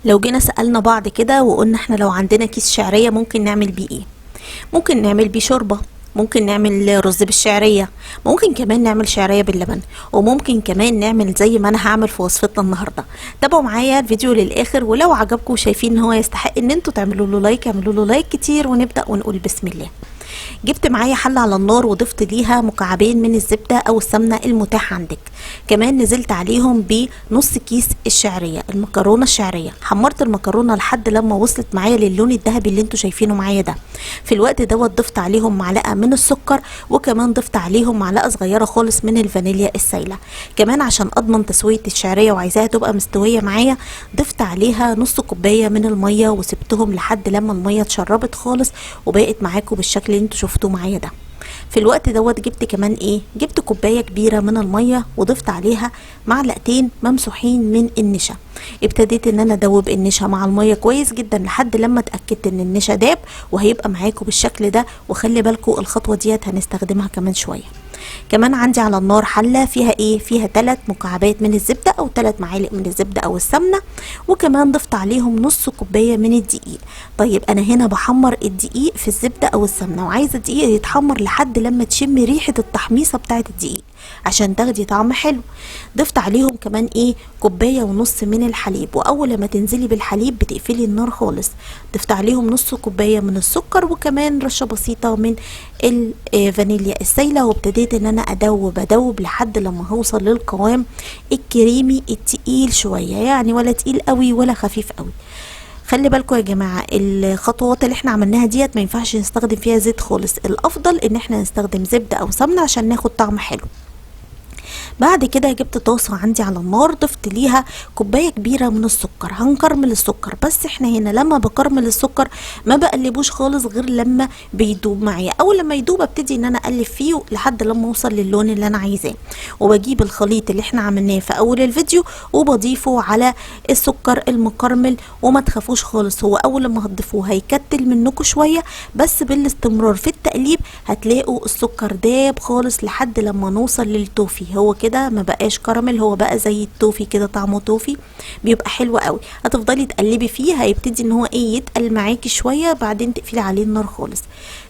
لو جينا سألنا بعض كده وقلنا احنا لو عندنا كيس شعرية ممكن نعمل بيه ايه؟ ممكن نعمل بيه شوربة، ممكن نعمل رز بالشعرية، ممكن كمان نعمل شعرية باللبن، وممكن كمان نعمل زي ما انا هعمل في وصفتنا النهاردة. تابعوا معايا الفيديو للآخر، ولو عجبكم وشايفين ان هو يستحق ان انتوا تعملوا له لايك اعملوا له لايك كتير، ونبدأ ونقول بسم الله. جبت معايا حلة على النار وضفت ليها مكعبين من الزبدة او السمنة المتاح عندك. كمان نزلت عليهم بنص كيس الشعرية، المكرونة الشعرية. حمرت المكرونة لحد لما وصلت معايا للون الذهبي اللي انتوا شايفينه معايا ده. في الوقت دوت ضفت عليهم معلقة من السكر، وكمان ضفت عليهم معلقة صغيرة خالص من الفانيليا السايلة. كمان عشان اضمن تسوية الشعرية وعايزاها تبقى مستوية معايا، ضفت عليها نص كوباية من المية وسبتهم لحد لما المية اتشربت خالص وبقت معاكم بالشكل اللي انتوا شفتوه معايا ده. في الوقت دوت جبت كمان جبت كوبايه كبيره من الميه وضفت عليها معلقتين ممسوحين من النشا. ابتديت ان انا ادوب النشا مع الميه كويس جدا لحد لما اتاكدت ان النشا داب وهيبقى معاكم بالشكل ده. وخلي بالكم الخطوه ديت هنستخدمها كمان شويه. كمان عندي على النار حله فيها 3 مكعبات من الزبده او 3 معالق من الزبده او السمنه، وكمان ضفت عليهم نص كوبايه من الدقيق. طيب انا هنا بحمر الدقيق في الزبده او السمنه، وعايزه الدقيق يتحمر لحد لما تشمي ريحه التحميصه بتاعه الدقيق عشان تاخدي طعم حلو. ضفت عليهم كمان كوبايه ونص من الحليب، واول ما تنزلي بالحليب بتقفلي النار خالص. ضفت عليهم نص كوبايه من السكر، وكمان رشه بسيطه من الفانيليا السايله، وابتديت ان انا ادوب لحد لما هوصل للقوام الكريمي التقيل شويه، يعني ولا تقيل قوي ولا خفيف قوي. خلي بالكم يا جماعه الخطوات اللي احنا عملناها ديت ما ينفعش نستخدم فيها زيت خالص، الافضل ان احنا نستخدم زبده او سمنه عشان ناخد طعم حلو. بعد كده جبت طاسه عندي على النار، ضفت ليها كوبايه كبيره من السكر. هنكرمل السكر، بس احنا هنا لما بكرمل السكر ما بقلبوش خالص غير لما بيدوب معايا. اول لما يدوب ابتدي ان انا اقلب فيه لحد لما اوصل للون اللي انا عايزاه، وبجيب الخليط اللي احنا عملناه في اول الفيديو وبضيفه على السكر المكرمل. وما تخافوش خالص، هو اول لما هتضيفوه هيكتل منكم شويه، بس بالاستمرار في التقليب هتلاقوا السكر داب خالص لحد لما نوصل للتوفي. هو كده ما بقاش كراميل، هو بقى زي التوفي كده، طعمه توفي بيبقى حلو قوي. هتفضلي تقلبي فيه، هيبتدي ان هو يتقل معاكي شويه، بعدين تقفلي عليه النار خالص.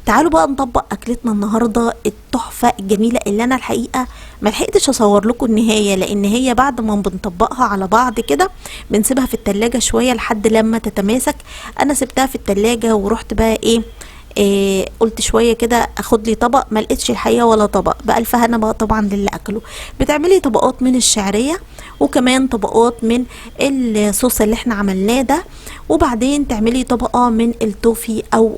تعالوا بقى نطبق اكلتنا النهارده التحفه الجميله اللي انا الحقيقه ما لحقتش اصور لكم النهايه، لان هي بعد ما بنطبقها على بعض كده بنسيبها في التلاجة شويه لحد لما تتماسك. انا سبتها في التلاجة ورحت بقى قلت شويه كده اخد لي طبق، ما لقيتش الحقيقه ولا طبق. بألف هنا بقى طبعا للي اكله. بتعملي طبقات من الشعريه، وكمان طبقات من الصوص اللي احنا عملناه ده، وبعدين تعملي طبقه من التوفي او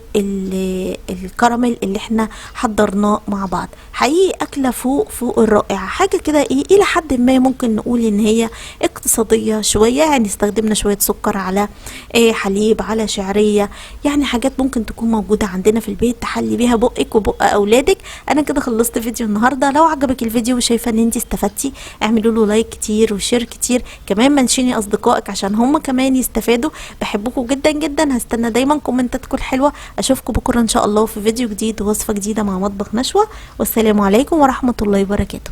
الكراميل اللي احنا حضرناه مع بعض. حقيقي اكله فوق الرائعه، حاجه كده الى حد ما ممكن نقول ان هي اقتصاديه شويه، يعني استخدمنا شويه سكر على حليب على شعريه، يعني حاجات ممكن تكون موجوده عندنا في البيت تحلي بيها بقك وبق اولادك. انا كده خلصت فيديو النهارده. لو عجبك الفيديو وشايفه ان انت استفدتي اعملوا له لايك كتير وشير كتير، كمان منشني اصدقائك عشان هم كمان يستفادوا. بحبكم جدا جدا، هستنى دايما كومنتاتكم الحلوه. اشوفكم بكره ان شاء الله في فيديو جديد ووصفه جديده مع مطبخ نشوى، والسلام عليكم ورحمه الله وبركاته.